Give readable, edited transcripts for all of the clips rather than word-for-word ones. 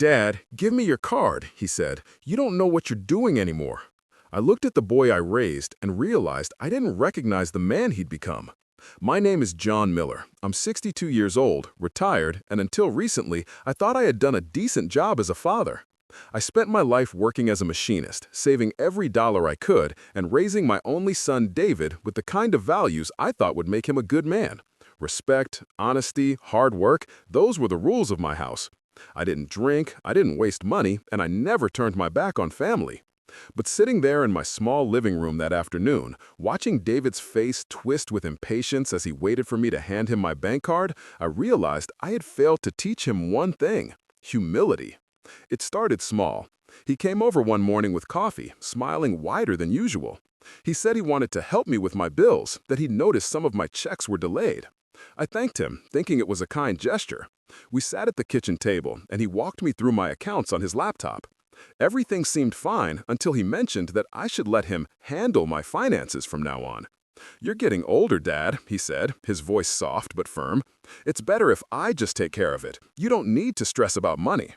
"Dad, give me your card," he said. "You don't know what you're doing anymore." I looked at the boy I raised and realized I didn't recognize the man he'd become. My name is John Miller. I'm 62 years old, retired, and until recently, I thought I had done a decent job as a father. I spent my life working as a machinist, saving every dollar I could, and raising my only son, David, with the kind of values I thought would make him a good man. Respect, honesty, hard work, those were the rules of my house. I didn't drink, I didn't waste money, and I never turned my back on family. But sitting there in my small living room that afternoon, watching David's face twist with impatience as he waited for me to hand him my bank card, I realized I had failed to teach him one thing: humility. It started small. He came over one morning with coffee, smiling wider than usual. He said he wanted to help me with my bills, that he'd noticed some of my checks were delayed. I thanked him, thinking it was a kind gesture. We sat at the kitchen table, and he walked me through my accounts on his laptop. Everything seemed fine until he mentioned that I should let him handle my finances from now on. "You're getting older, Dad," he said, his voice soft but firm. "It's better if I just take care of it. You don't need to stress about money."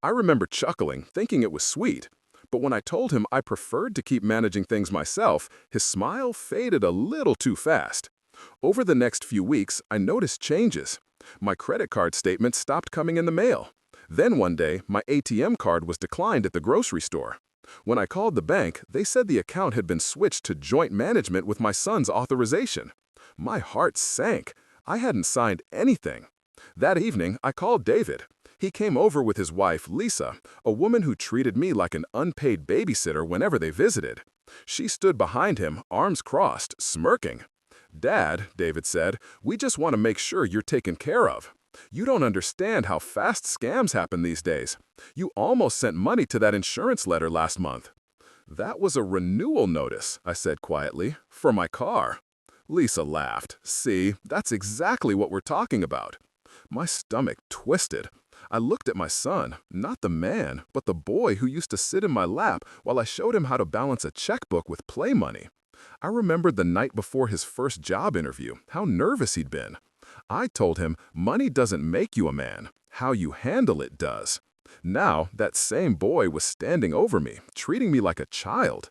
I remember chuckling, thinking it was sweet. But when I told him I preferred to keep managing things myself, his smile faded a little too fast. Over the next few weeks, I noticed changes. My credit card statement stopped coming in the mail. Then one day, my ATM card was declined at the grocery store. When I called the bank, they said the account had been switched to joint management with my son's authorization. My heart sank. I hadn't signed anything. That evening, I called David. He came over with his wife, Lisa, a woman who treated me like an unpaid babysitter whenever they visited. She stood behind him, arms crossed, smirking. "Dad," David said, "we just want to make sure you're taken care of. You don't understand how fast scams happen these days. You almost sent money to that insurance letter last month." "That was a renewal notice," I said quietly, "for my car." Lisa laughed. "See, that's exactly what we're talking about." My stomach twisted. I looked at my son, not the man, but the boy who used to sit in my lap while I showed him how to balance a checkbook with play money. I remembered the night before his first job interview, how nervous he'd been. I told him money doesn't make you a man, how you handle it does. Now, that same boy was standing over me, treating me like a child.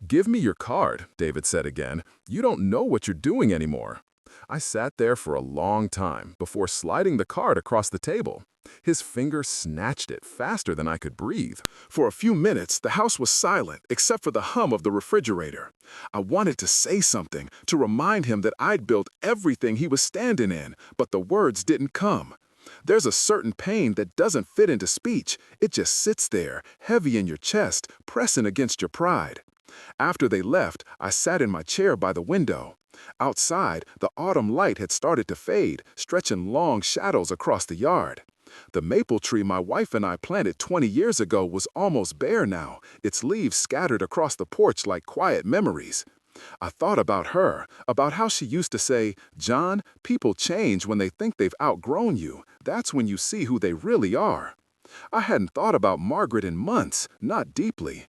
"Give me your card," David said again. "You don't know what you're doing anymore." I sat there for a long time before sliding the card across the table. His finger snatched it faster than I could breathe. For a few minutes, the house was silent except for the hum of the refrigerator. I wanted to say something, to remind him that I'd built everything he was standing in, but the words didn't come. There's a certain pain that doesn't fit into speech. It just sits there, heavy in your chest, pressing against your pride. After they left, I sat in my chair by the window. Outside, the autumn light had started to fade, stretching long shadows across the yard. The maple tree my wife and I planted 20 years ago was almost bare now, its leaves scattered across the porch like quiet memories. I thought about her, about how she used to say, "John, people change when they think they've outgrown you. That's when you see who they really are." I hadn't thought about Margaret in months, not deeply.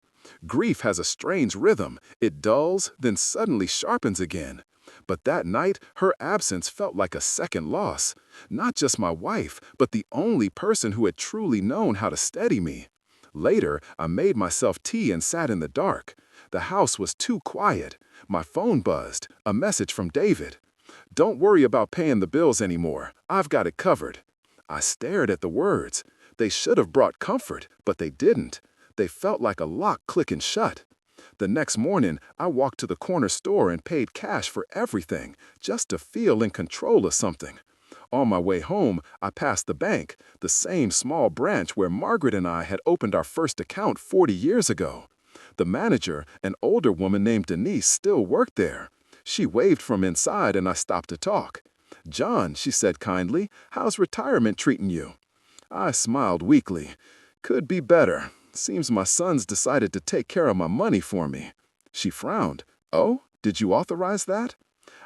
Grief has a strange rhythm. It dulls, then suddenly sharpens again. But that night, her absence felt like a second loss. Not just my wife, but the only person who had truly known how to steady me. Later, I made myself tea and sat in the dark. The house was too quiet. My phone buzzed, a message from David. "Don't worry about paying the bills anymore. I've got it covered." I stared at the words. They should have brought comfort, but they didn't. They felt like a lock clicking shut. The next morning, I walked to the corner store and paid cash for everything, just to feel in control of something. On my way home, I passed the bank, the same small branch where Margaret and I had opened our first account 40 years ago. The manager, an older woman named Denise, still worked there. She waved from inside and I stopped to talk. "John," she said kindly, "how's retirement treating you?" I smiled weakly. "Could be better. Seems my son's decided to take care of my money for me." She frowned. "Oh, did you authorize that?"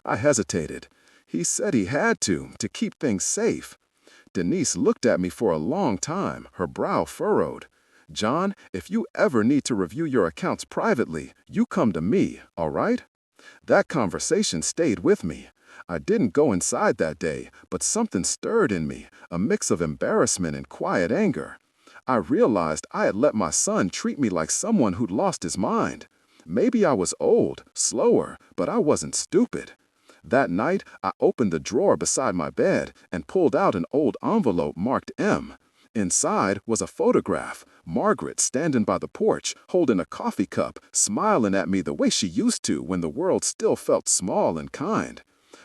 I hesitated. "He said he had to keep things safe." Denise looked at me for a long time, her brow furrowed. "John, if you ever need to review your accounts privately, you come to me, all right?" That conversation stayed with me. I didn't go inside that day, but something stirred in me, a mix of embarrassment and quiet anger. I realized I had let my son treat me like someone who'd lost his mind. Maybe I was old, slower, but I wasn't stupid. That night, I opened the drawer beside my bed and pulled out an old envelope marked M. Inside was a photograph, Margaret standing by the porch, holding a coffee cup, smiling at me the way she used to when the world still felt small and kind.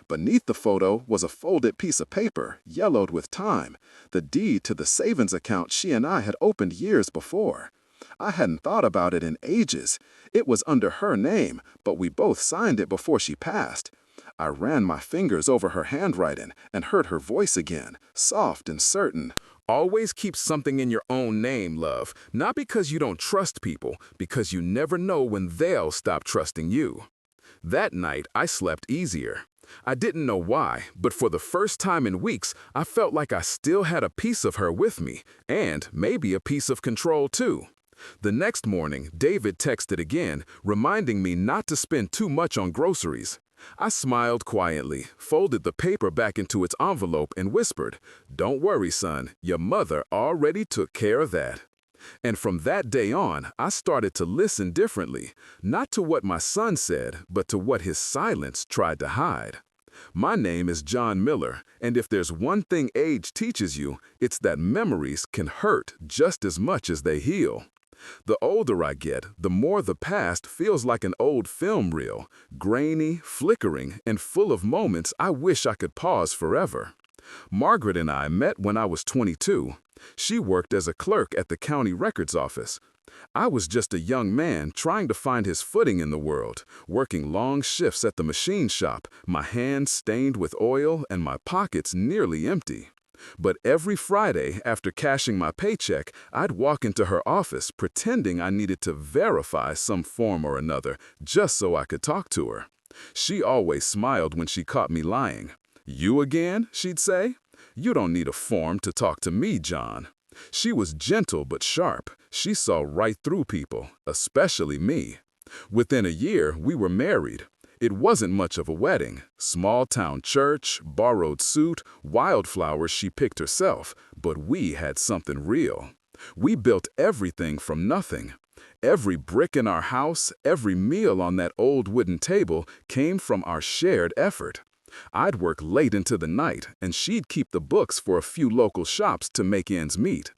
Beneath the photo was a folded piece of paper, yellowed with time, the deed to the savings account she and I had opened years before. I hadn't thought about it in ages. It was under her name, but we both signed it before she passed. I ran my fingers over her handwriting and heard her voice again, soft and certain. Always keep something in your own name, love. Not because you don't trust people, because you never know when they'll stop trusting you. That night, I slept easier. I didn't know why, but for the first time in weeks, I felt like I still had a piece of her with me, and maybe a piece of control too. The next morning, David texted again, reminding me not to spend too much on groceries. I smiled quietly, folded the paper back into its envelope, and whispered, "Don't worry, son, your mother already took care of that." And from that day on, I started to listen differently, not to what my son said, but to what his silence tried to hide. My name is John Miller, and if there's one thing age teaches you, it's that memories can hurt just as much as they heal. The older I get, the more the past feels like an old film reel, grainy, flickering, and full of moments I wish I could pause forever. Margaret and I met when I was 22. She worked as a clerk at the county records office. I was just a young man trying to find his footing in the world, working long shifts at the machine shop, my hands stained with oil and my pockets nearly empty. But every Friday, after cashing my paycheck, I'd walk into her office pretending I needed to verify some form or another, just so I could talk to her. She always smiled when she caught me lying. "You again?" she'd say. "You don't need a form to talk to me, John." She was gentle but sharp. She saw right through people, especially me. Within a year, we were married. It wasn't much of a wedding. Small-town church, borrowed suit, wildflowers she picked herself, but we had something real. We built everything from nothing. Every brick in our house, every meal on that old wooden table came from our shared effort. I'd work late into the night, and she'd keep the books for a few local shops to make ends meet.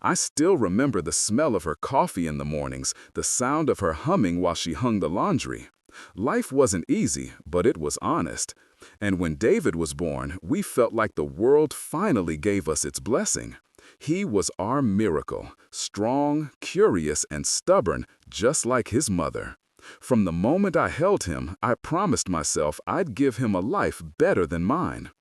I still remember the smell of her coffee in the mornings, the sound of her humming while she hung the laundry. Life wasn't easy, but it was honest. And when David was born, we felt like the world finally gave us its blessing. He was our miracle, strong, curious, and stubborn, just like his mother. From the moment I held him, I promised myself I'd give him a life better than mine.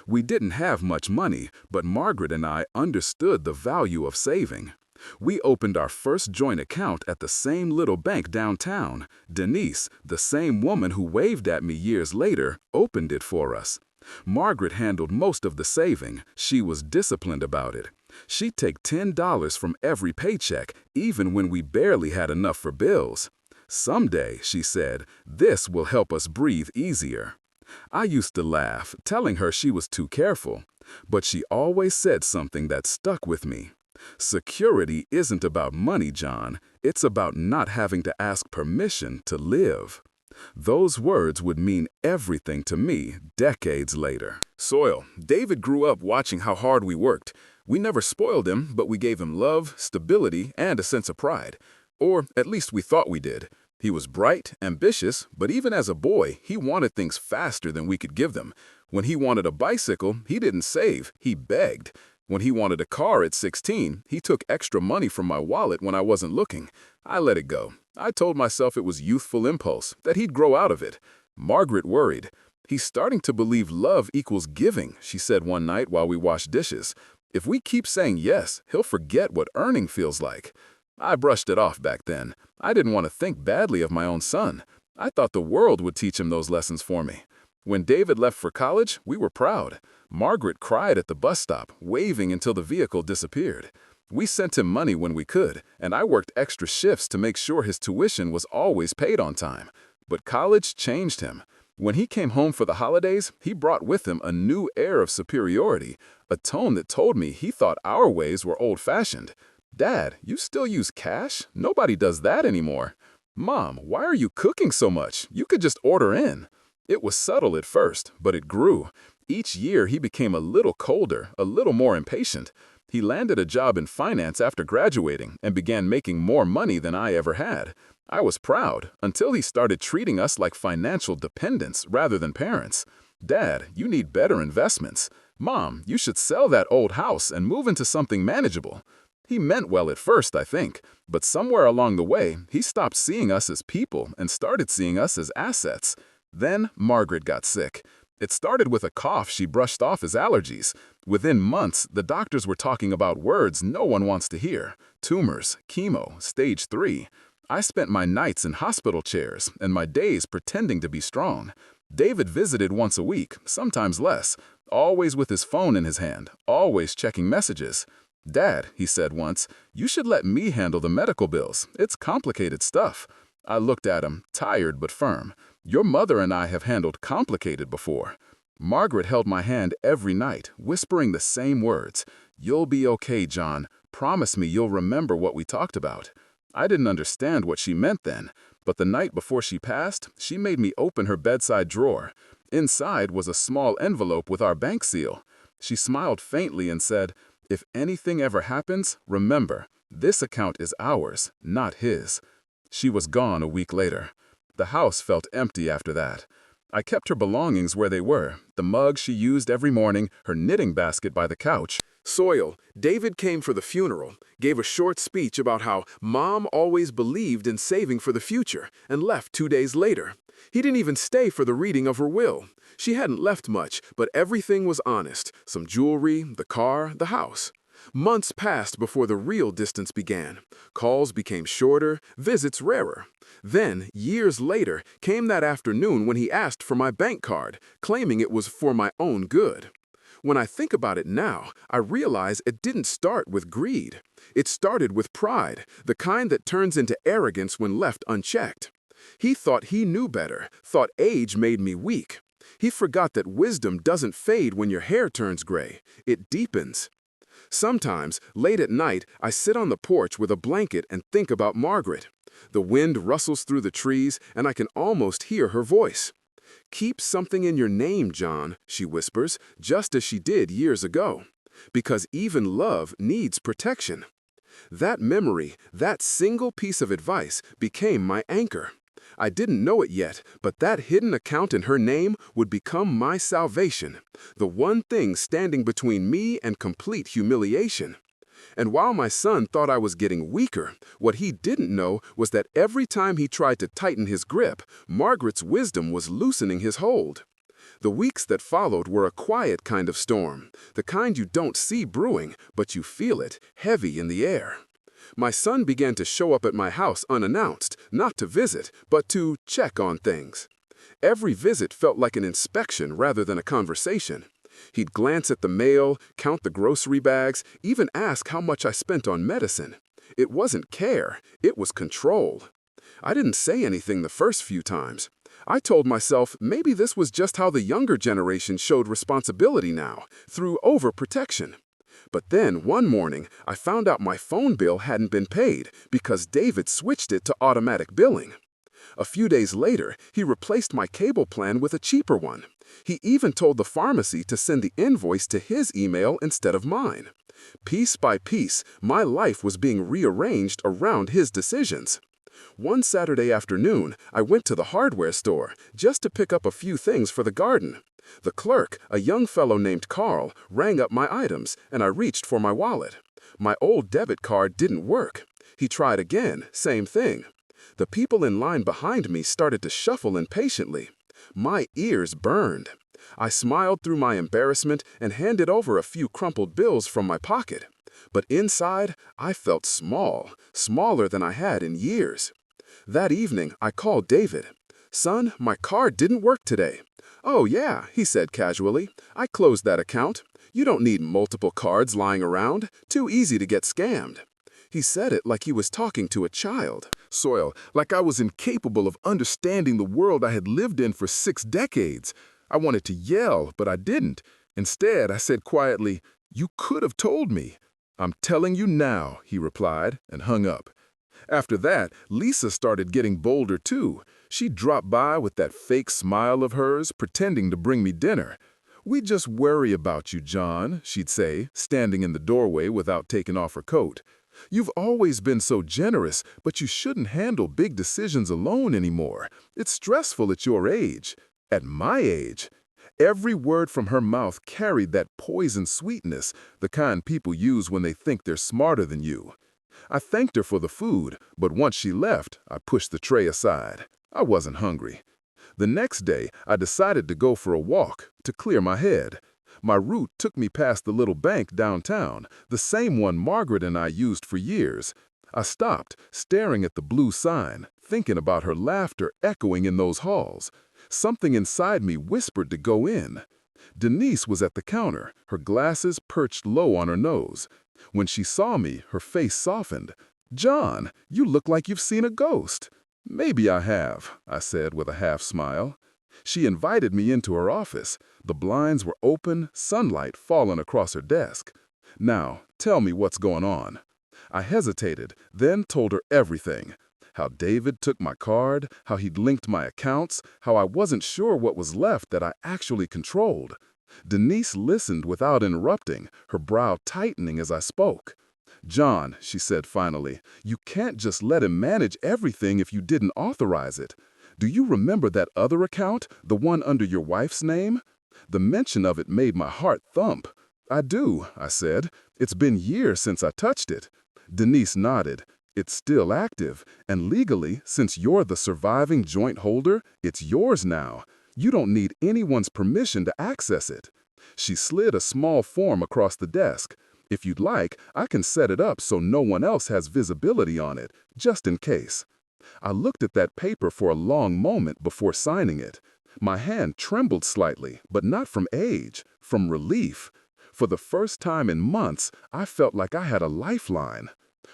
We didn't have much money, but Margaret and I understood the value of saving. We opened our first joint account at the same little bank downtown. Denise, the same woman who waved at me years later, opened it for us. Margaret handled most of the saving. She was disciplined about it. She'd take $10 from every paycheck, even when we barely had enough for bills. "Someday," she said, "this will help us breathe easier." I used to laugh, telling her she was too careful, but she always said something that stuck with me. "Security isn't about money, John. It's about not having to ask permission to live." Those words would mean everything to me decades later. Soil. David grew up watching how hard we worked. We never spoiled him, but we gave him love, stability, and a sense of pride. Or at least we thought we did. He was bright, ambitious, but even as a boy, he wanted things faster than we could give them. When he wanted a bicycle, he didn't save, he begged. When he wanted a car at 16, he took extra money from my wallet when I wasn't looking. I let it go. I told myself it was youthful impulse, that he'd grow out of it. Margaret worried. "He's starting to believe love equals giving," she said one night while we washed dishes. "If we keep saying yes, he'll forget what earning feels like." I brushed it off back then. I didn't want to think badly of my own son. I thought the world would teach him those lessons for me. When David left for college, we were proud. Margaret cried at the bus stop, waving until the vehicle disappeared. We sent him money when we could, and I worked extra shifts to make sure his tuition was always paid on time. But college changed him. When he came home for the holidays, he brought with him a new air of superiority, a tone that told me he thought our ways were old-fashioned. Dad, you still use cash? Nobody does that anymore. Mom, why are you cooking so much? You could just order in. It was subtle at first, but it grew. Each year he became a little colder, a little more impatient. He landed a job in finance after graduating and began making more money than I ever had. I was proud until he started treating us like financial dependents rather than parents. Dad, you need better investments. Mom, you should sell that old house and move into something manageable. He meant well at first, I think, but somewhere along the way, he stopped seeing us as people and started seeing us as assets. Then Margaret got sick. It started with a cough she brushed off as allergies. Within months, the doctors were talking about words no one wants to hear. Tumors, chemo, stage 3. I spent my nights in hospital chairs and my days pretending to be strong. David visited once a week, sometimes less, always with his phone in his hand, always checking messages. Dad, he said once, you should let me handle the medical bills. It's complicated stuff. I looked at him, tired but firm. Your mother and I have handled complicated before. Margaret held my hand every night, whispering the same words. You'll be okay, John. Promise me you'll remember what we talked about. I didn't understand what she meant then, but the night before she passed, she made me open her bedside drawer. Inside was a small envelope with our bank seal. She smiled faintly and said, if anything ever happens, remember, this account is ours, not his. She was gone a week later. The house felt empty after that. I kept her belongings where they were, the mug she used every morning, her knitting basket by the couch. Soil, David came for the funeral, gave a short speech about how Mom always believed in saving for the future, and left 2 days later. He didn't even stay for the reading of her will. She hadn't left much, but everything was honest. Some jewelry, the car, the house. Months passed before the real distance began. Calls became shorter, visits rarer. Then, years later, came that afternoon when he asked for my bank card, claiming it was for my own good. When I think about it now, I realize it didn't start with greed. It started with pride, the kind that turns into arrogance when left unchecked. He thought he knew better, thought age made me weak. He forgot that wisdom doesn't fade when your hair turns gray. It deepens. Sometimes, late at night, I sit on the porch with a blanket and think about Margaret. The wind rustles through the trees, and I can almost hear her voice. Keep something in your name, John, she whispers, just as she did years ago. Because even love needs protection. That memory, that single piece of advice, became my anchor. I didn't know it yet, but that hidden account in her name would become my salvation, the one thing standing between me and complete humiliation. And while my son thought I was getting weaker, what he didn't know was that every time he tried to tighten his grip, Margaret's wisdom was loosening his hold. The weeks that followed were a quiet kind of storm, the kind you don't see brewing, but you feel it, heavy in the air. My son began to show up at my house unannounced, not to visit, but to check on things. Every visit felt like an inspection rather than a conversation. He'd glance at the mail, count the grocery bags, even ask how much I spent on medicine. It wasn't care, it was control. I didn't say anything the first few times. I told myself maybe this was just how the younger generation showed responsibility now, through overprotection. But then, one morning, I found out my phone bill hadn't been paid because David switched it to automatic billing. A few days later, he replaced my cable plan with a cheaper one. He even told the pharmacy to send the invoice to his email instead of mine. Piece by piece, my life was being rearranged around his decisions. One Saturday afternoon, I went to the hardware store just to pick up a few things for the garden. The clerk, a young fellow named Carl, rang up my items, and I reached for my wallet. My old debit card didn't work. He tried again, same thing. The people in line behind me started to shuffle impatiently. My ears burned. I smiled through my embarrassment and handed over a few crumpled bills from my pocket. But inside, I felt small, smaller than I had in years. That evening, I called David. "Son, my card didn't work today." "Oh yeah," he said casually. "I closed that account. You don't need multiple cards lying around. Too easy to get scammed." He said it like he was talking to a child. Soil, like I was incapable of understanding the world I had lived in for 6 decades. I wanted to yell, but I didn't. Instead, I said quietly, "You could have told me." "I'm telling you now," he replied, and hung up. After that, Lisa started getting bolder too. She'd drop by with that fake smile of hers, pretending to bring me dinner. "We just worry about you, John," she'd say, standing in the doorway without taking off her coat. "You've always been so generous, but you shouldn't handle big decisions alone anymore. It's stressful at your age." At my age? Every word from her mouth carried that poison sweetness, the kind people use when they think they're smarter than you. I thanked her for the food, but once she left, I pushed the tray aside. I wasn't hungry. The next day, I decided to go for a walk, to clear my head. My route took me past the little bank downtown, the same one Margaret and I used for years. I stopped, staring at the blue sign, thinking about her laughter echoing in those halls. Something inside me whispered to go in. Denise was at the counter, her glasses perched low on her nose. When she saw me, her face softened. "John, you look like you've seen a ghost." "Maybe I have," I said with a half smile. She invited me into her office. The blinds were open, sunlight falling across her desk. "Now, tell me what's going on." I hesitated, then told her everything. How David took my card, how he'd linked my accounts, how I wasn't sure what was left that I actually controlled. Denise listened without interrupting, her brow tightening as I spoke. "John," she said finally, "you can't just let him manage everything if you didn't authorize it. Do you remember that other account, the one under your wife's name?" The mention of it made my heart thump. "I do," I said. "It's been years since I touched it." Denise nodded. "It's still active, and legally, since you're the surviving joint holder, it's yours now. You don't need anyone's permission to access it." She slid a small form across the desk. "If you'd like, I can set it up so no one else has visibility on it, just in case." I looked at that paper for a long moment before signing it. My hand trembled slightly, but not from age, from relief. For the first time in months, I felt like I had a lifeline.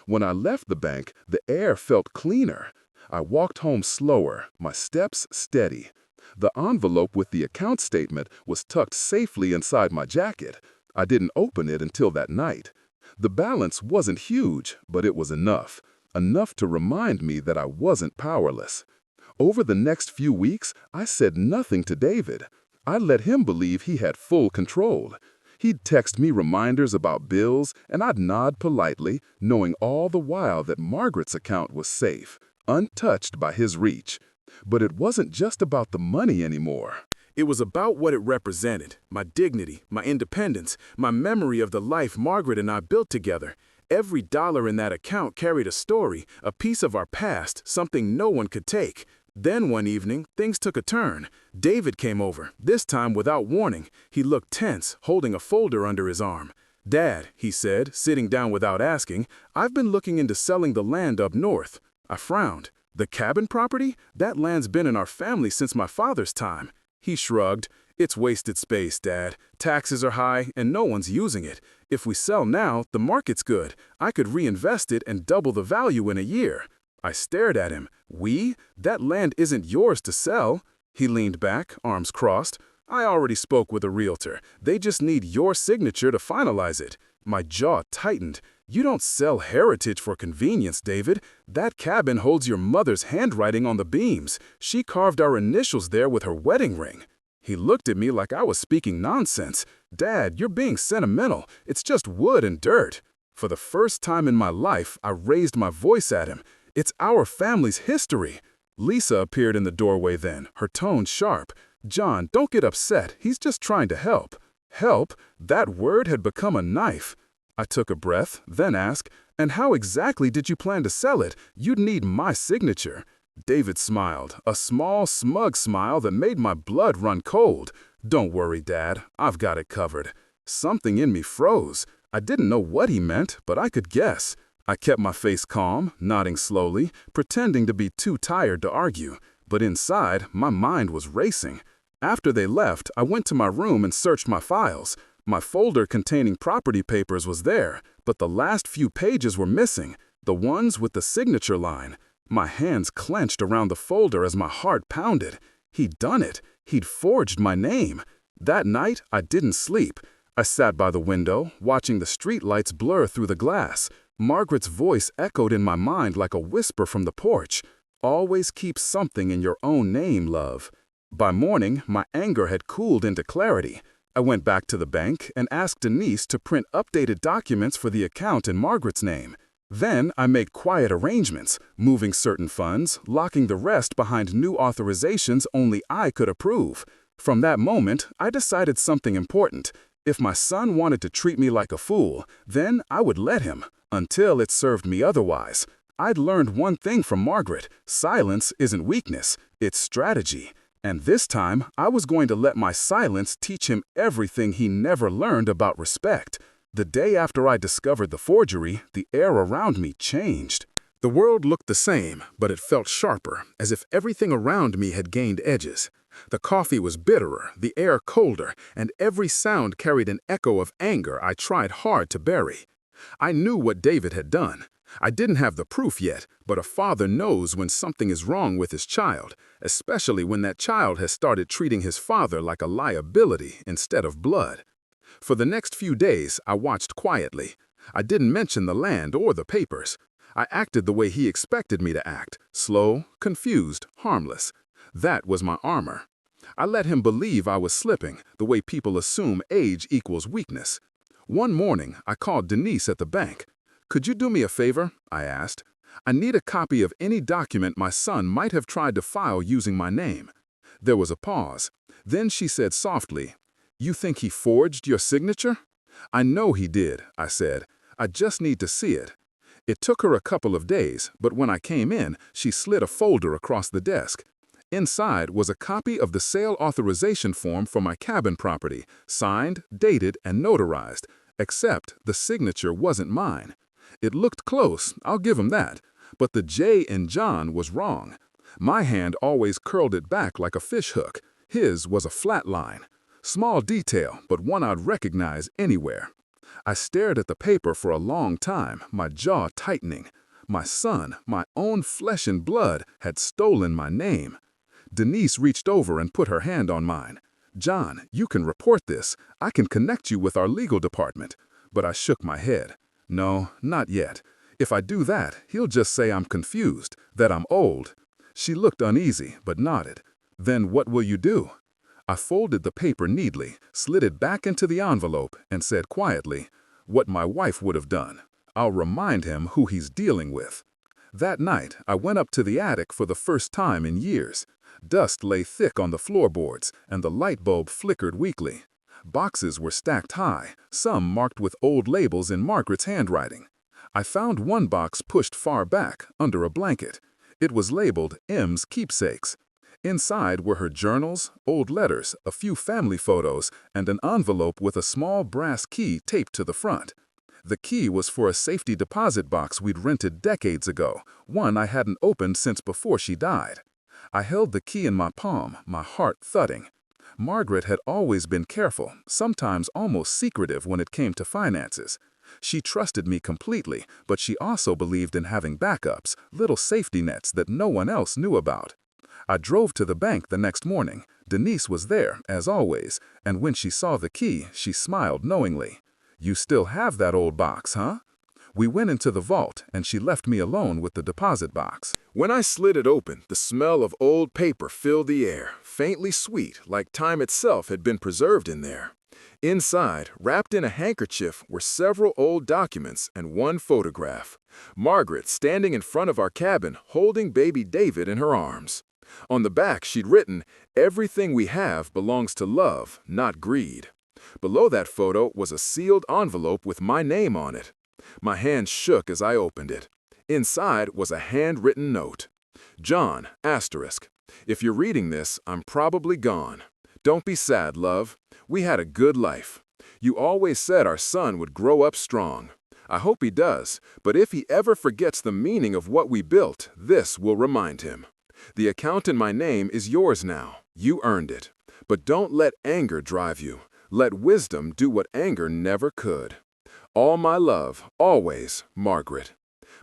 When I left the bank, the air felt cleaner. I walked home slower, my steps steady. The envelope with the account statement was tucked safely inside my jacket. I didn't open it until that night. The balance wasn't huge, but it was enough. Enough to remind me that I wasn't powerless. Over the next few weeks, I said nothing to David. I let him believe he had full control. He'd text me reminders about bills, and I'd nod politely, knowing all the while that Margaret's account was safe, untouched by his reach. But it wasn't just about the money anymore. It was about what it represented, my dignity, my independence, my memory of the life Margaret and I built together. Every dollar in that account carried a story, a piece of our past, something no one could take. Then one evening, things took a turn. David came over, this time without warning. He looked tense, holding a folder under his arm. "Dad," he said, sitting down without asking, "I've been looking into selling the land up north." I frowned. "The cabin property? That land's been in our family since my father's time." He shrugged. "It's wasted space, Dad. Taxes are high, and no one's using it. If we sell now, the market's good. I could reinvest it and double the value in a year." I stared at him. "We? That land isn't yours to sell." He leaned back, arms crossed. "I already spoke with a realtor. They just need your signature to finalize it." My jaw tightened. "You don't sell heritage for convenience, David. That cabin holds your mother's handwriting on the beams. She carved our initials there with her wedding ring." He looked at me like I was speaking nonsense. "Dad, you're being sentimental. It's just wood and dirt." For the first time in my life, I raised my voice at him. "It's our family's history." Lisa appeared in the doorway then, her tone sharp. "John, don't get upset. He's just trying to help." Help? That word had become a knife. I took a breath, then asked, "And how exactly did you plan to sell it? You'd need my signature." David smiled, a small, smug smile that made my blood run cold. "Don't worry, Dad. I've got it covered." Something in me froze. I didn't know what he meant, but I could guess. I kept my face calm, nodding slowly, pretending to be too tired to argue. But inside, my mind was racing. After they left, I went to my room and searched my files. My folder containing property papers was there, but the last few pages were missing, the ones with the signature line. My hands clenched around the folder as my heart pounded. He'd done it. He'd forged my name. That night, I didn't sleep. I sat by the window, watching the streetlights blur through the glass. Margaret's voice echoed in my mind like a whisper from the porch. Always keep something in your own name, love. By morning, my anger had cooled into clarity. I went back to the bank and asked Denise to print updated documents for the account in Margaret's name. Then I made quiet arrangements, moving certain funds, locking the rest behind new authorizations only I could approve. From that moment, I decided something important. If my son wanted to treat me like a fool, then I would let him, until it served me otherwise. I'd learned one thing from Margaret: silence isn't weakness, it's strategy. And this time, I was going to let my silence teach him everything he never learned about respect. The day after I discovered the forgery, the air around me changed. The world looked the same, but it felt sharper, as if everything around me had gained edges. The coffee was bitterer, the air colder, and every sound carried an echo of anger I tried hard to bury. I knew what David had done. I didn't have the proof yet, but a father knows when something is wrong with his child, especially when that child has started treating his father like a liability instead of blood. For the next few days, I watched quietly. I didn't mention the land or the papers. I acted the way he expected me to act, slow, confused, harmless. That was my armor. I let him believe I was slipping, the way people assume age equals weakness. One morning, I called Denise at the bank. "Could you do me a favor?" I asked. "I need a copy of any document my son might have tried to file using my name." There was a pause. Then she said softly, "You think he forged your signature?" "I know he did," I said. "I just need to see it." It took her a couple of days, but when I came in, she slid a folder across the desk. Inside was a copy of the sale authorization form for my cabin property, signed, dated, and notarized, except the signature wasn't mine. It looked close, I'll give him that, but the J in John was wrong. My hand always curled it back like a fishhook. His was a flat line. Small detail, but one I'd recognize anywhere. I stared at the paper for a long time, my jaw tightening. My son, my own flesh and blood, had stolen my name. Denise reached over and put her hand on mine. "John, you can report this. I can connect you with our legal department." But I shook my head. "No, not yet. If I do that, he'll just say I'm confused, that I'm old." She looked uneasy, but nodded. "Then what will you do?" I folded the paper neatly, slid it back into the envelope, and said quietly, "What my wife would have done. I'll remind him who he's dealing with." That night, I went up to the attic for the first time in years. Dust lay thick on the floorboards, and the light bulb flickered weakly. Boxes were stacked high, some marked with old labels in Margaret's handwriting. I found one box pushed far back, under a blanket. It was labeled M's Keepsakes. Inside were her journals, old letters, a few family photos, and an envelope with a small brass key taped to the front. The key was for a safety deposit box we'd rented decades ago, one I hadn't opened since before she died. I held the key in my palm, my heart thudding. Margaret had always been careful, sometimes almost secretive when it came to finances. She trusted me completely, but she also believed in having backups, little safety nets that no one else knew about. I drove to the bank the next morning. Denise was there, as always, and when she saw the key, she smiled knowingly. "You still have that old box, huh?" We went into the vault, and she left me alone with the deposit box. When I slid it open, the smell of old paper filled the air, faintly sweet, like time itself had been preserved in there. Inside, wrapped in a handkerchief, were several old documents and one photograph. Margaret standing in front of our cabin, holding baby David in her arms. On the back, she'd written, "Everything we have belongs to love, not greed." Below that photo was a sealed envelope with my name on it. My hand shook as I opened it. Inside was a handwritten note. "John, asterisk. If you're reading this, I'm probably gone. Don't be sad, love. We had a good life. You always said our son would grow up strong. I hope he does, but if he ever forgets the meaning of what we built, this will remind him. The account in my name is yours now. You earned it. But don't let anger drive you. Let wisdom do what anger never could. All my love, always, Margaret."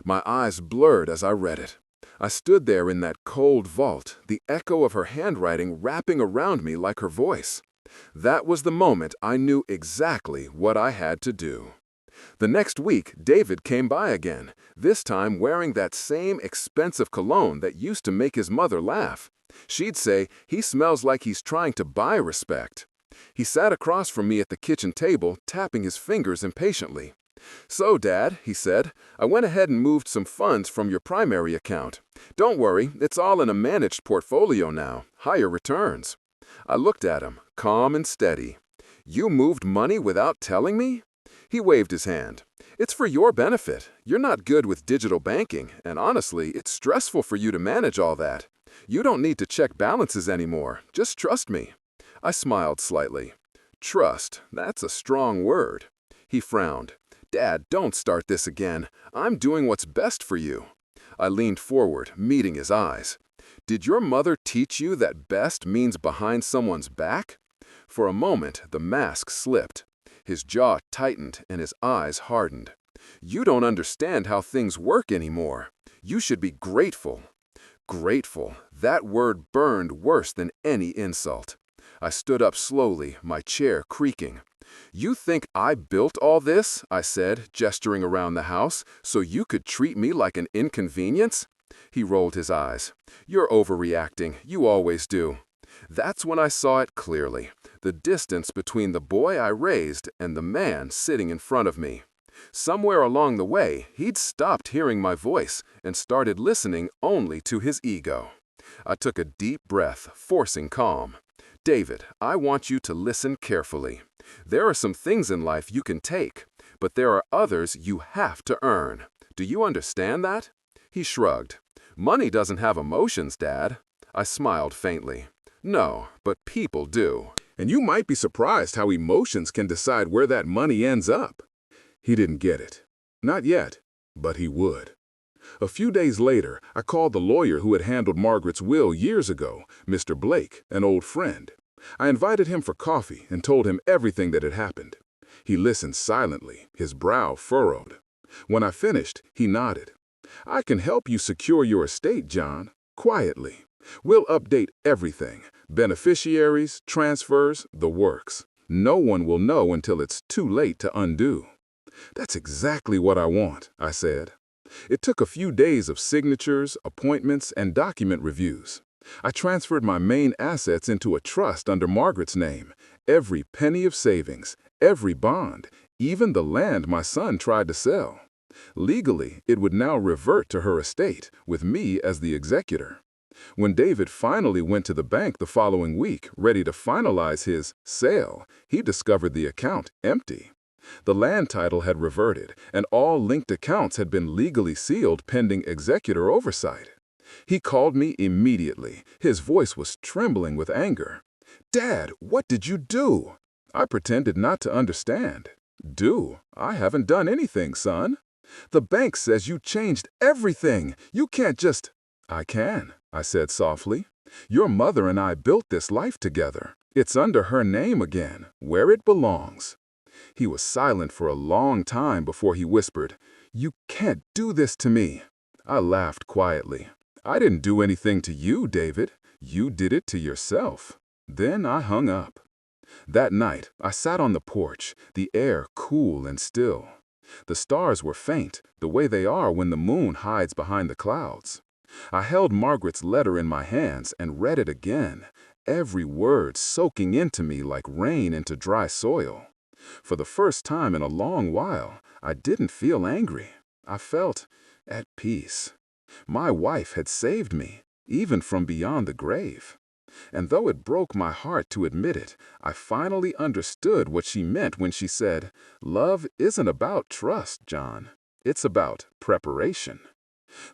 My eyes blurred as I read it. I stood there in that cold vault, the echo of her handwriting wrapping around me like her voice. That was the moment I knew exactly what I had to do. The next week, David came by again, this time wearing that same expensive cologne that used to make his mother laugh. She'd say, "He smells like he's trying to buy respect." He sat across from me at the kitchen table, tapping his fingers impatiently. "So, Dad," he said, "I went ahead and moved some funds from your primary account. Don't worry, it's all in a managed portfolio now, higher returns." I looked at him, calm and steady. "You moved money without telling me?" He waved his hand. "It's for your benefit. You're not good with digital banking, and honestly, it's stressful for you to manage all that. You don't need to check balances anymore. Just trust me." I smiled slightly. Trust, that's a strong word. He frowned. "Dad, don't start this again. I'm doing what's best for you." I leaned forward, meeting his eyes. "Did your mother teach you that best means behind someone's back?" For a moment, the mask slipped. His jaw tightened and his eyes hardened. "You don't understand how things work anymore. You should be grateful." Grateful. That word burned worse than any insult. I stood up slowly, my chair creaking. "You think I built all this," I said, gesturing around the house, "so you could treat me like an inconvenience?" He rolled his eyes. "You're overreacting. You always do." That's when I saw it clearly, the distance between the boy I raised and the man sitting in front of me. Somewhere along the way, he'd stopped hearing my voice and started listening only to his ego. I took a deep breath, forcing calm. "David, I want you to listen carefully. There are some things in life you can take, but there are others you have to earn. Do you understand that?" He shrugged. "Money doesn't have emotions, Dad." I smiled faintly. "No, but people do. And you might be surprised how emotions can decide where that money ends up." He didn't get it. Not yet, but he would. A few days later, I called the lawyer who had handled Margaret's will years ago, Mr. Blake, an old friend. I invited him for coffee and told him everything that had happened. He listened silently, his brow furrowed. When I finished, he nodded. "I can help you secure your estate, John, quietly. We'll update everything, beneficiaries, transfers, the works. No one will know until it's too late to undo." "That's exactly what I want," I said. It took a few days of signatures, appointments, and document reviews. I transferred my main assets into a trust under Margaret's name, every penny of savings, every bond, even the land my son tried to sell. Legally, it would now revert to her estate, with me as the executor. When David finally went to the bank the following week, ready to finalize his sale, he discovered the account empty. The land title had reverted, and all linked accounts had been legally sealed pending executor oversight. He called me immediately. His voice was trembling with anger. "Dad, what did you do?" I pretended not to understand. "Do? I haven't done anything, son. The bank says you changed everything. You can't just—" "I can," I said softly. "Your mother and I built this life together. It's under her name again, where it belongs." He was silent for a long time before he whispered, "You can't do this to me." I laughed quietly. "I didn't do anything to you, David. You did it to yourself." Then I hung up. That night, I sat on the porch, the air cool and still. The stars were faint, the way they are when the moon hides behind the clouds. I held Margaret's letter in my hands and read it again, every word soaking into me like rain into dry soil. For the first time in a long while, I didn't feel angry. I felt at peace. My wife had saved me, even from beyond the grave. And though it broke my heart to admit it, I finally understood what she meant when she said, "Love isn't about trust, John. It's about preparation."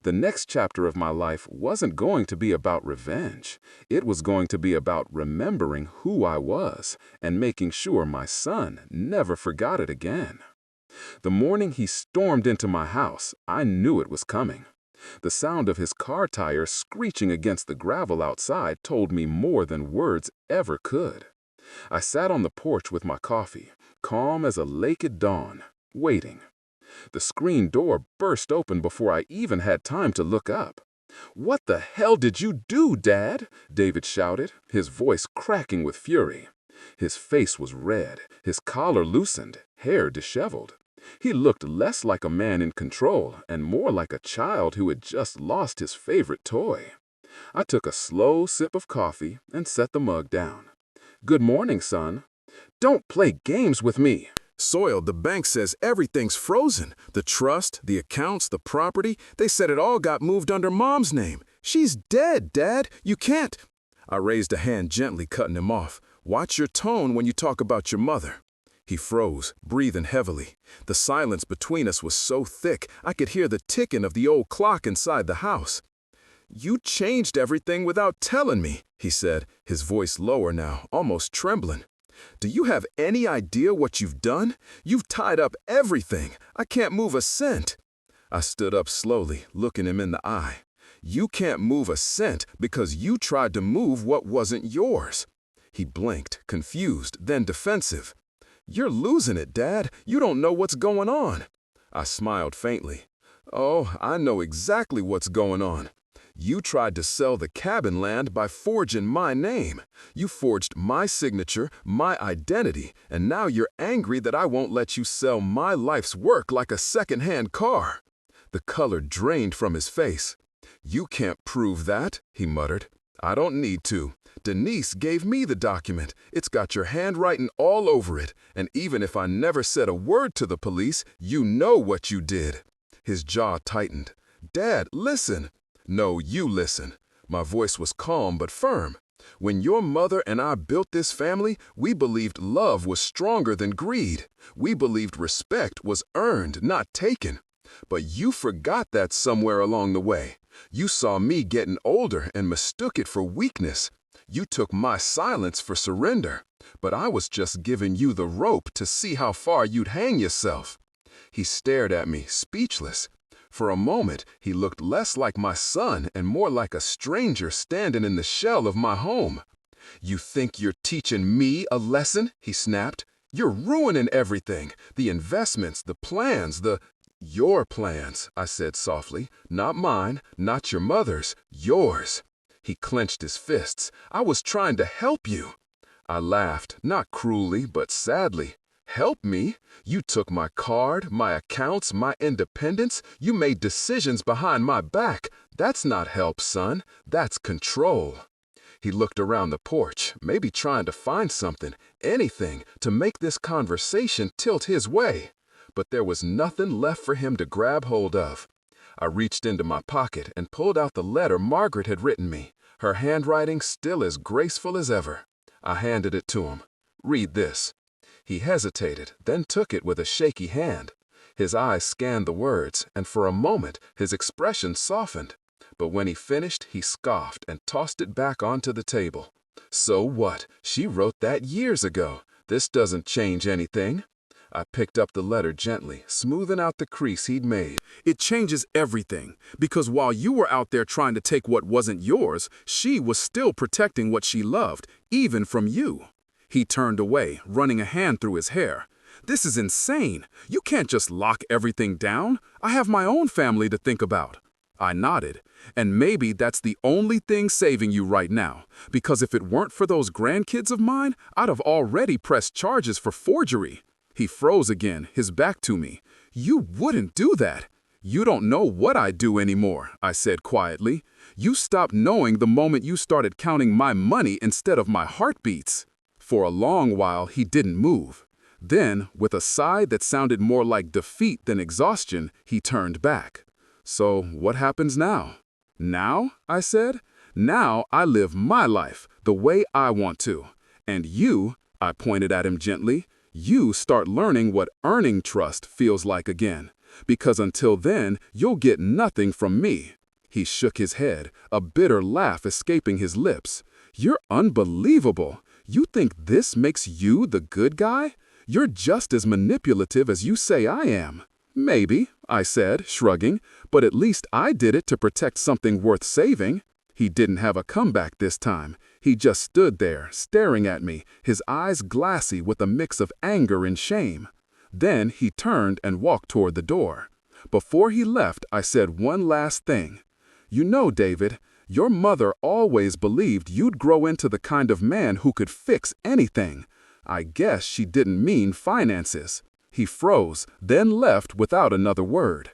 The next chapter of my life wasn't going to be about revenge. It was going to be about remembering who I was and making sure my son never forgot it again. The morning he stormed into my house, I knew it was coming. The sound of his car tires screeching against the gravel outside told me more than words ever could. I sat on the porch with my coffee, calm as a lake at dawn, waiting. The screen door burst open before I even had time to look up. "What the hell did you do, Dad?" David shouted, his voice cracking with fury. His face was red, his collar loosened, hair disheveled. He looked less like a man in control and more like a child who had just lost his favorite toy. I took a slow sip of coffee and set the mug down. "Good morning, son." "Don't play games with me." Soil, the bank says everything's frozen. The trust, the accounts, the property, they said it all got moved under Mom's name. She's dead, Dad. You can't. I raised a hand, gently cutting him off. Watch your tone when you talk about your mother. He froze, breathing heavily. The silence between us was so thick, I could hear the ticking of the old clock inside the house. You changed everything without telling me, he said, his voice lower now, almost trembling. Do you have any idea what you've done? You've tied up everything. I can't move a cent. I stood up slowly, looking him in the eye. You can't move a cent because you tried to move what wasn't yours. He blinked, confused, then defensive. You're losing it, Dad. You don't know what's going on. I smiled faintly. Oh, I know exactly what's going on. You tried to sell the cabin land by forging my name. You forged my signature, my identity, and now you're angry that I won't let you sell my life's work like a second-hand car. The color drained from his face. You can't prove that, he muttered. I don't need to. Denise gave me the document. It's got your handwriting all over it, and even if I never said a word to the police, you know what you did. His jaw tightened. Dad, listen. No, you listen. My voice was calm but firm. When your mother and I built this family, we believed love was stronger than greed. We believed respect was earned, not taken. But you forgot that somewhere along the way. You saw me getting older and mistook it for weakness. You took my silence for surrender. But I was just giving you the rope to see how far you'd hang yourself. He stared at me, speechless. For a moment, he looked less like my son and more like a stranger standing in the shell of my home. You think you're teaching me a lesson? He snapped. You're ruining everything. The investments, the plans, Your plans, I said softly. Not mine, not your mother's, yours. He clenched his fists. I was trying to help you. I laughed, not cruelly, but sadly. Help me? You took my card, my accounts, my independence. You made decisions behind my back. That's not help, son. That's control. He looked around the porch, maybe trying to find something, anything, to make this conversation tilt his way. But there was nothing left for him to grab hold of. I reached into my pocket and pulled out the letter Margaret had written me, her handwriting still as graceful as ever. I handed it to him. Read this. He hesitated, then took it with a shaky hand. His eyes scanned the words, and for a moment his expression softened. But when he finished, he scoffed and tossed it back onto the table. So what? She wrote that years ago. This doesn't change anything. I picked up the letter gently, smoothing out the crease he'd made. It changes everything, because while you were out there trying to take what wasn't yours, she was still protecting what she loved, even from you. He turned away, running a hand through his hair. This is insane. You can't just lock everything down. I have my own family to think about. I nodded. And maybe that's the only thing saving you right now, because if it weren't for those grandkids of mine, I'd have already pressed charges for forgery. He froze again, his back to me. You wouldn't do that. You don't know what I do anymore, I said quietly. You stopped knowing the moment you started counting my money instead of my heartbeats. For a long while, he didn't move. Then, with a sigh that sounded more like defeat than exhaustion, he turned back. So, what happens now? Now, I said. Now I live my life the way I want to. And you, I pointed at him gently, you start learning what earning trust feels like again. Because until then, you'll get nothing from me. He shook his head, a bitter laugh escaping his lips. You're unbelievable. You think this makes you the good guy? You're just as manipulative as you say I am. Maybe, I said, shrugging, but at least I did it to protect something worth saving. He didn't have a comeback this time. He just stood there, staring at me, his eyes glassy with a mix of anger and shame. Then he turned and walked toward the door. Before he left, I said one last thing. You know, David, your mother always believed you'd grow into the kind of man who could fix anything, I guess she didn't mean finances. He froze, then left without another word.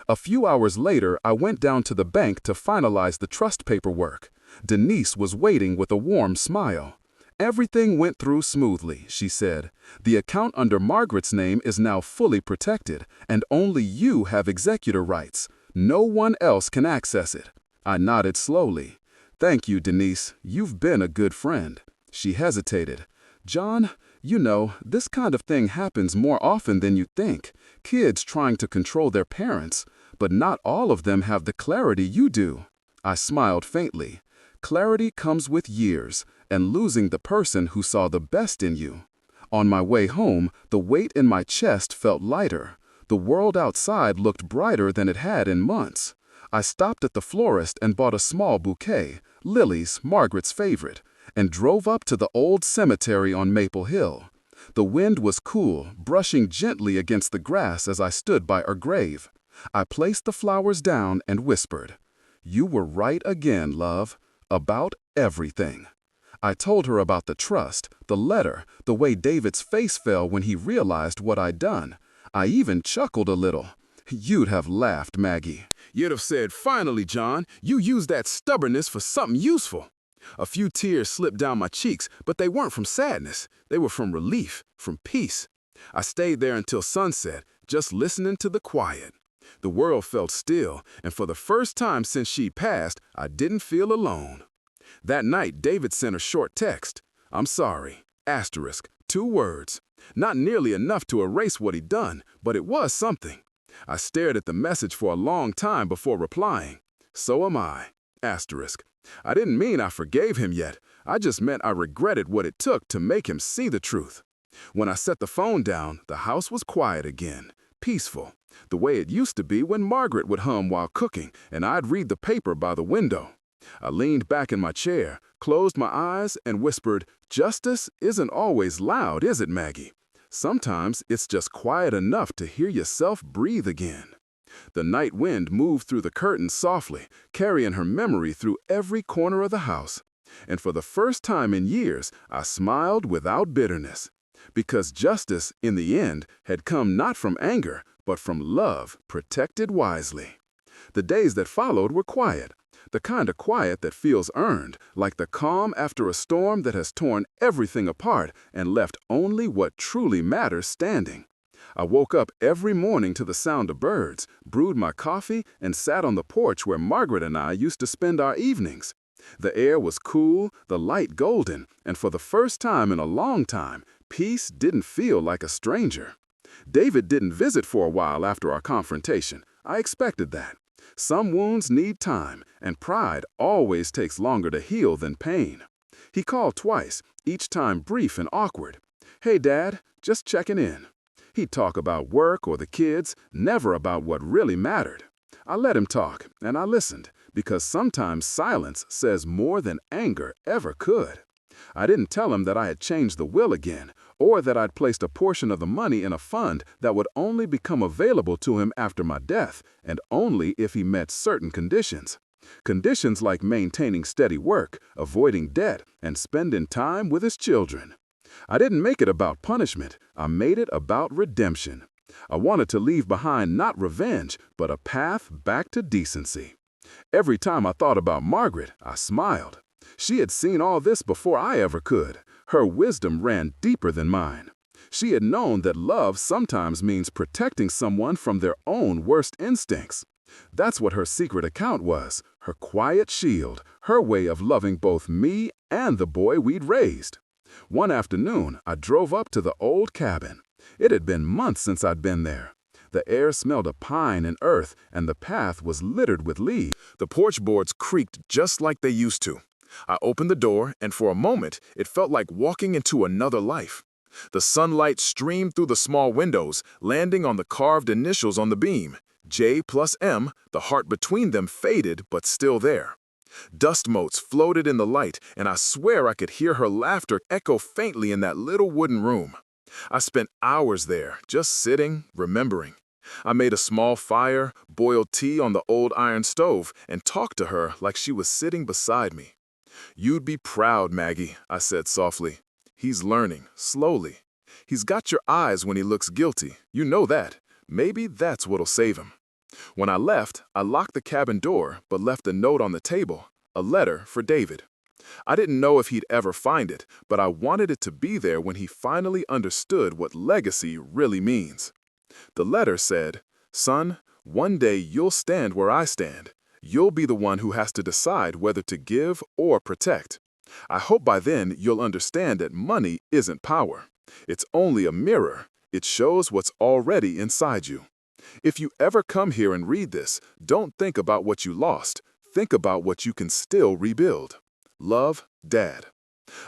A few hours later, I went down to the bank to finalize the trust paperwork. Denise was waiting with a warm smile. Everything went through smoothly, she said. The account under Margaret's name is now fully protected, and only you have executor rights. No one else can access it. I nodded slowly. Thank you, Denise. You've been a good friend. She hesitated. John, you know, this kind of thing happens more often than you think. Kids trying to control their parents, but not all of them have the clarity you do. I smiled faintly. Clarity comes with years, and losing the person who saw the best in you. On my way home, the weight in my chest felt lighter. The world outside looked brighter than it had in months. I stopped at the florist and bought a small bouquet, lilies, Margaret's favorite, and drove up to the old cemetery on Maple Hill. The wind was cool, brushing gently against the grass as I stood by her grave. I placed the flowers down and whispered, "You were right again, love, about everything." I told her about the trust, the letter, the way David's face fell when he realized what I'd done. I even chuckled a little. You'd have laughed, Maggie. You'd have said, "Finally, John, you used that stubbornness for something useful." A few tears slipped down my cheeks, but they weren't from sadness. They were from relief, from peace. I stayed there until sunset, just listening to the quiet. The world felt still, and for the first time since she passed, I didn't feel alone. That night, David sent a short text. "I'm sorry, asterisk, 2 words. Not nearly enough to erase what he'd done, but it was something. I stared at the message for a long time before replying. "So am I, asterisk." I didn't mean I forgave him yet. I just meant I regretted what it took to make him see the truth. When I set the phone down, the house was quiet again, peaceful, the way it used to be when Margaret would hum while cooking and I'd read the paper by the window. I leaned back in my chair, closed my eyes, and whispered, "Justice isn't always loud, is it, Maggie? Sometimes it's just quiet enough to hear yourself breathe again." The night wind moved through the curtains softly, carrying her memory through every corner of the house. And for the first time in years, I smiled without bitterness. Because justice, in the end, had come not from anger, but from love, protected wisely. The days that followed were quiet. The kind of quiet that feels earned, like the calm after a storm that has torn everything apart and left only what truly matters standing. I woke up every morning to the sound of birds, brewed my coffee, and sat on the porch where Margaret and I used to spend our evenings. The air was cool, the light golden, and for the first time in a long time, peace didn't feel like a stranger. David didn't visit for a while after our confrontation. I expected that. Some wounds need time, and pride always takes longer to heal than pain. He called twice, each time brief and awkward. "Hey, Dad, just checking in." He'd talk about work or the kids, never about what really mattered. I let him talk, and I listened, because sometimes silence says more than anger ever could. I didn't tell him that I had changed the will again, or that I'd placed a portion of the money in a fund that would only become available to him after my death, and only if he met certain conditions. Conditions like maintaining steady work, avoiding debt, and spending time with his children. I didn't make it about punishment. I made it about redemption. I wanted to leave behind not revenge, but a path back to decency. Every time I thought about Margaret, I smiled. She had seen all this before I ever could. Her wisdom ran deeper than mine. She had known that love sometimes means protecting someone from their own worst instincts. That's what her secret account was, her quiet shield, her way of loving both me and the boy we'd raised. One afternoon, I drove up to the old cabin. It had been months since I'd been there. The air smelled of pine and earth, and the path was littered with leaves. The porch boards creaked just like they used to. I opened the door, and for a moment, it felt like walking into another life. The sunlight streamed through the small windows, landing on the carved initials on the beam. J plus M, the heart between them faded but still there. Dust motes floated in the light, and I swear I could hear her laughter echo faintly in that little wooden room. I spent hours there, just sitting, remembering. I made a small fire, boiled tea on the old iron stove, and talked to her like she was sitting beside me. "You'd be proud, Maggie," I said softly. He's learning, slowly. He's got your eyes when he looks guilty. You know that. Maybe that's what'll save him. When I left, I locked the cabin door but left a note on the table, a letter for David. I didn't know if he'd ever find it, but I wanted it to be there when he finally understood what legacy really means. The letter said, "Son, one day you'll stand where I stand. You'll be the one who has to decide whether to give or protect. I hope by then you'll understand that money isn't power. It's only a mirror. It shows what's already inside you. If you ever come here and read this, don't think about what you lost. Think about what you can still rebuild. Love, Dad."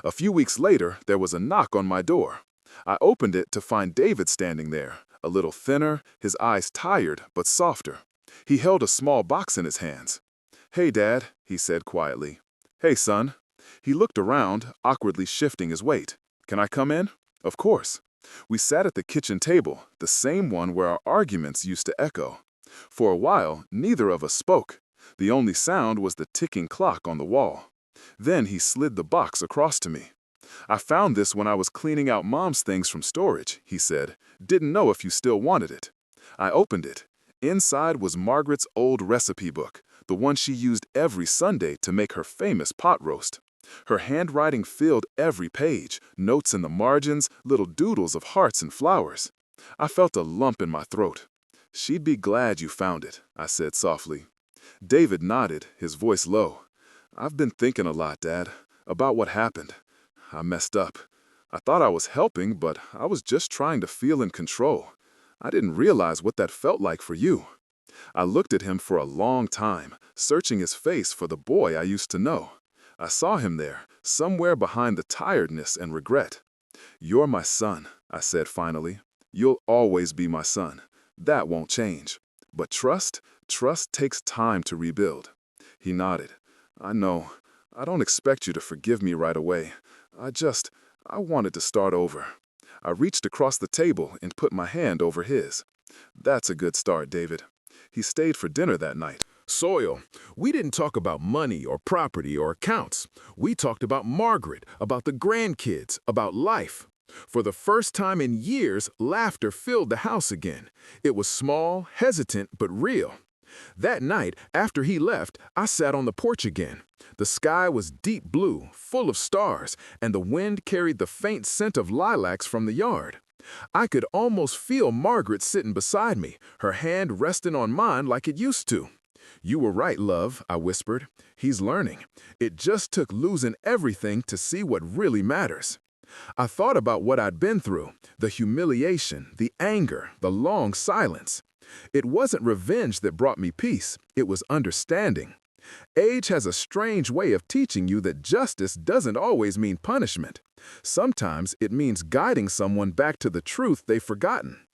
A few weeks later, there was a knock on my door. I opened it to find David standing there, a little thinner, his eyes tired but softer. He held a small box in his hands. "Hey, Dad," he said quietly. "Hey, son." He looked around, awkwardly shifting his weight. "Can I come in?" "Of course." We sat at the kitchen table, the same one where our arguments used to echo. For a while, neither of us spoke. The only sound was the ticking clock on the wall. Then he slid the box across to me. "I found this when I was cleaning out Mom's things from storage," he said. "Didn't know if you still wanted it." I opened it. Inside was Margaret's old recipe book, the one she used every Sunday to make her famous pot roast. Her handwriting filled every page, notes in the margins, little doodles of hearts and flowers. I felt a lump in my throat. "She'd be glad you found it," I said softly. David nodded, his voice low. "I've been thinking a lot, Dad, about what happened. I messed up. I thought I was helping, but I was just trying to feel in control. I didn't realize what that felt like for you." I looked at him for a long time, searching his face for the boy I used to know. I saw him there, somewhere behind the tiredness and regret. "You're my son," I said finally. "You'll always be my son. That won't change. But trust takes time to rebuild." He nodded. "I know. I don't expect you to forgive me right away. I wanted to start over." I reached across the table and put my hand over his. "That's a good start, David." He stayed for dinner that night. Soil. We didn't talk about money or property or accounts. We talked about Margaret, about the grandkids, about life. For the first time in years, laughter filled the house again. It was small, hesitant, but real. That night, after he left, I sat on the porch again. The sky was deep blue, full of stars, and the wind carried the faint scent of lilacs from the yard. I could almost feel Margaret sitting beside me, her hand resting on mine like it used to. "You were right, love," I whispered. "He's learning. It just took losing everything to see what really matters." I thought about what I'd been through, the humiliation, the anger, the long silence. It wasn't revenge that brought me peace, it was understanding. Age has a strange way of teaching you that justice doesn't always mean punishment. Sometimes it means guiding someone back to the truth they've forgotten.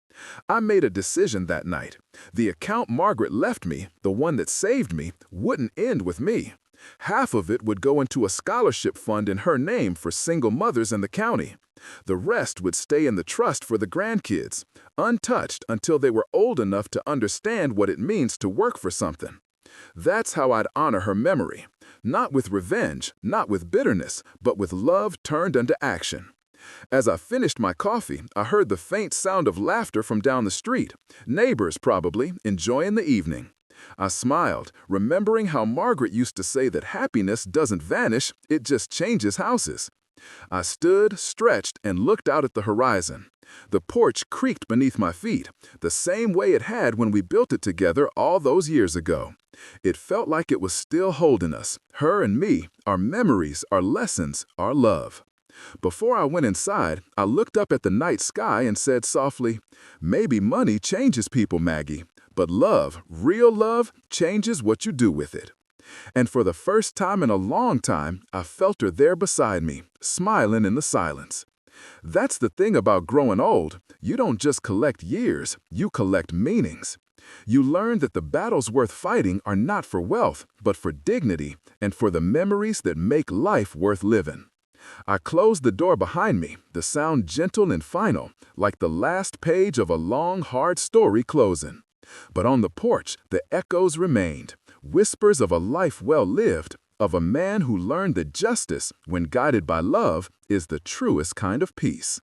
I made a decision that night. The account Margaret left me, the one that saved me, wouldn't end with me. Half of it would go into a scholarship fund in her name for single mothers in the county. The rest would stay in the trust for the grandkids, untouched until they were old enough to understand what it means to work for something. That's how I'd honor her memory. Not with revenge, not with bitterness, but with love turned into action. As I finished my coffee, I heard the faint sound of laughter from down the street. Neighbors, probably, enjoying the evening. I smiled, remembering how Margaret used to say that happiness doesn't vanish, it just changes houses. I stood, stretched, and looked out at the horizon. The porch creaked beneath my feet, the same way it had when we built it together all those years ago. It felt like it was still holding us, her and me, our memories, our lessons, our love. Before I went inside, I looked up at the night sky and said softly, "Maybe money changes people, Maggie, but love, real love, changes what you do with it." And for the first time in a long time, I felt her there beside me, smiling in the silence. That's the thing about growing old. You don't just collect years, you collect meanings. You learn that the battles worth fighting are not for wealth, but for dignity and for the memories that make life worth living. I closed the door behind me, the sound gentle and final, like the last page of a long, hard story closing. But on the porch, the echoes remained, whispers of a life well lived, of a man who learned that justice, when guided by love, is the truest kind of peace.